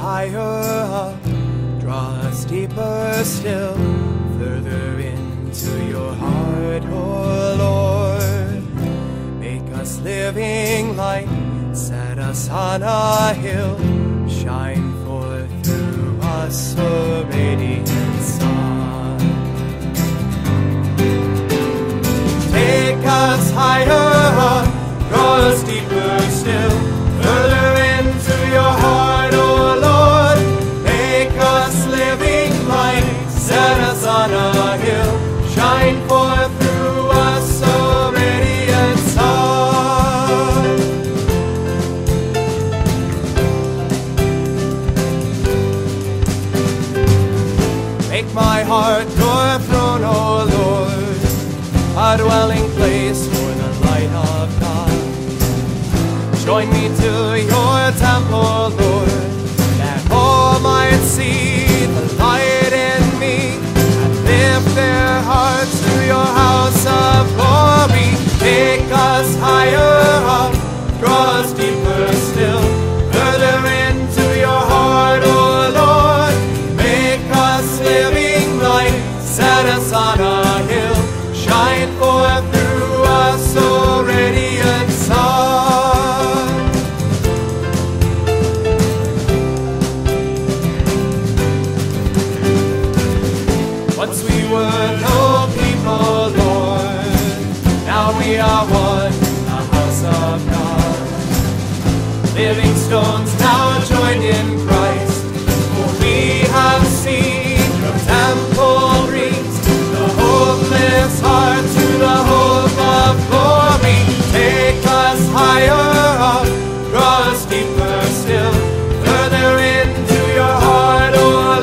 higher up, draw us deeper still, further into your heart, oh Lord. Make us living light, set us on a hill, shine forth through us a radiant sun. Take us higher up, draw us deeper still, further into your heart, oh Lord. Make us living light, set us on a hill, shine forth through us a radiant sun. Make my heart your throne, O Lord, a dwelling place for the light of God. Join me to your temple, Lord, that all might see the light in me, and lift their hearts to your house of glory. Take us higher up, draw us deeper still, further into your heart, O Lord. Make us living light, set us on a hill, shine forth through us, O radiant sun. Once we were no people, Lord, now we are one, a house of God. Living stones now joined in Christ, for we have seen your temple brings the hopeless heart to the hope of glory. Take us higher up, draw us deeper still, further into your heart, O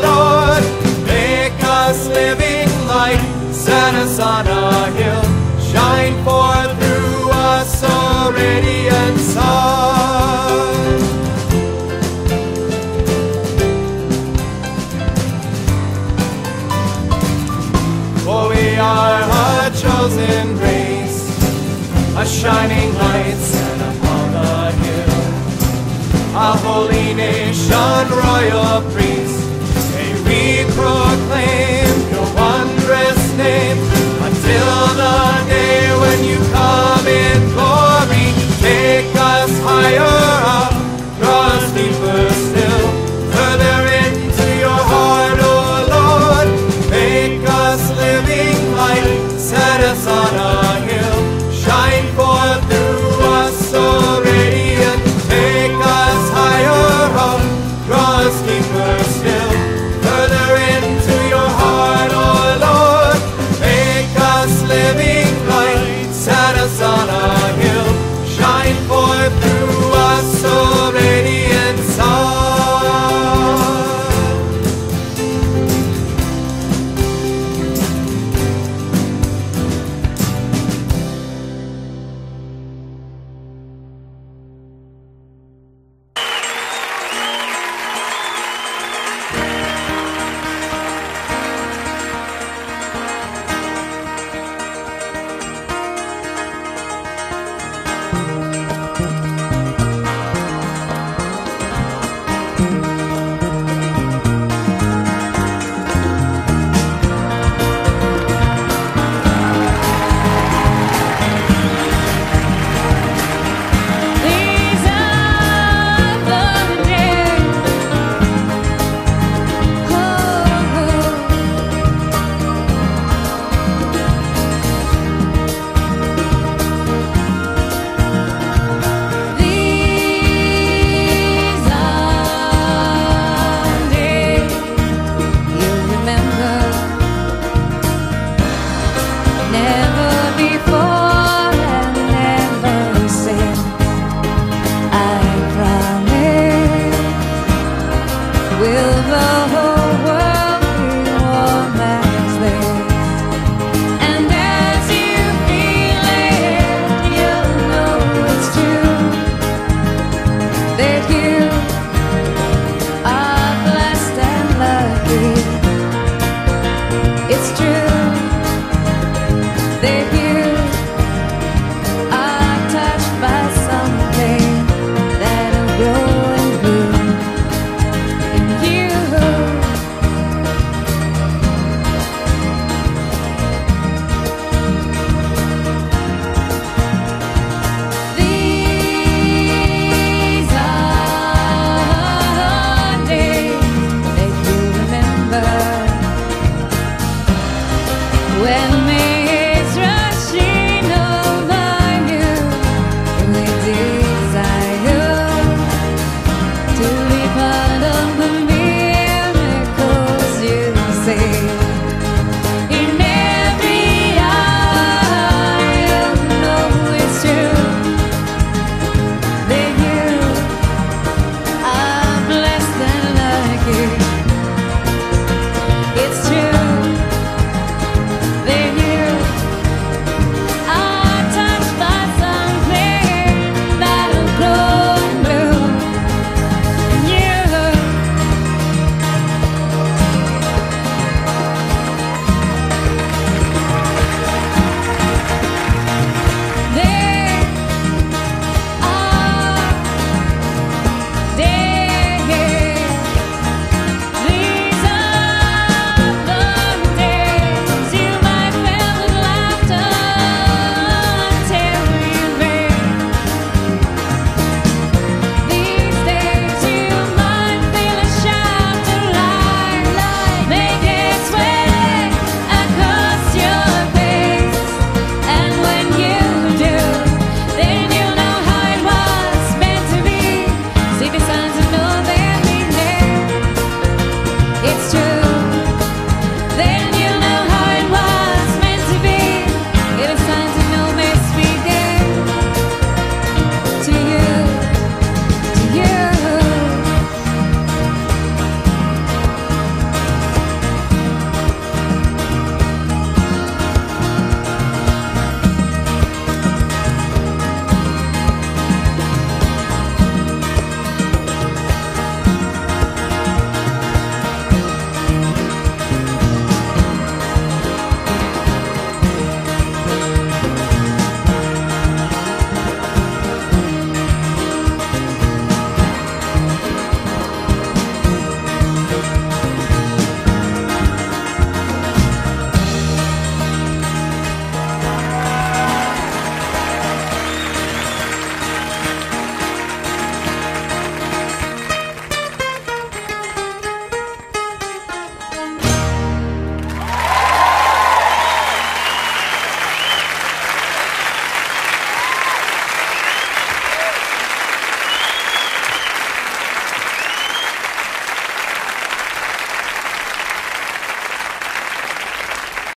Lord. Make us living light, set us on a hill, shine forth through us a radiant sun. For we are a chosen race, a shining light set upon the hill, a holy nation, royal priest.